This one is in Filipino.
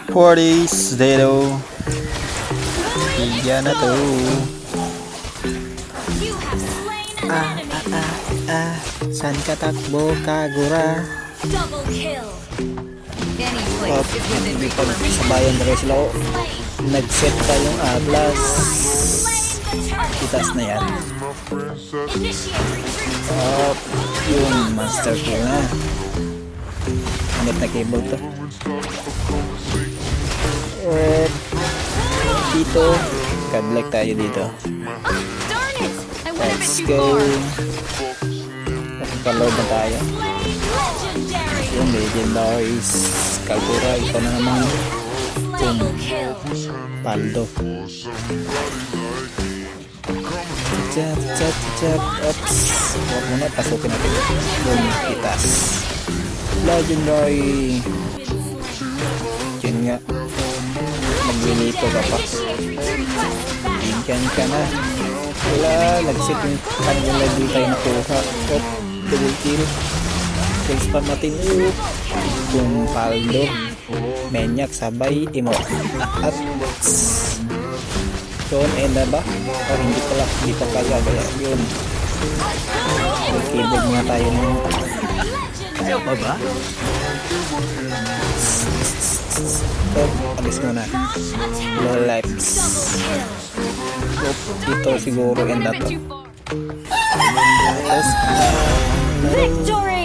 40s Zero. Bigyan na to. San ka takbo, Kagura? Hindi pa sabayan na rin sila ko. Nag-set pa yung Atlas. Itas na yan. Yung Master Tool na. Anit na cable to. Dito, God-like tayo dito. Let's go. Nakapaload na tayo. Yung Legendaries Kagura, ito na naman yung Paldo. Oops, huwag muna, pasukin natin yung Itas. Legendary. Yun nga, maglilito ka pa. Bigyan ka na. Wala, nag-set yung kanyang lagi tayo nakuha. Double kill. Kills pa natin. Yung Paldo. Menyak sabay imo. At yun, na ba? O hindi pala, hindi pa kaya. Kaya yun. Keyboard nga tayo ng pa ba? Alis muna. Low lives. Ito siguro end na to. Victory!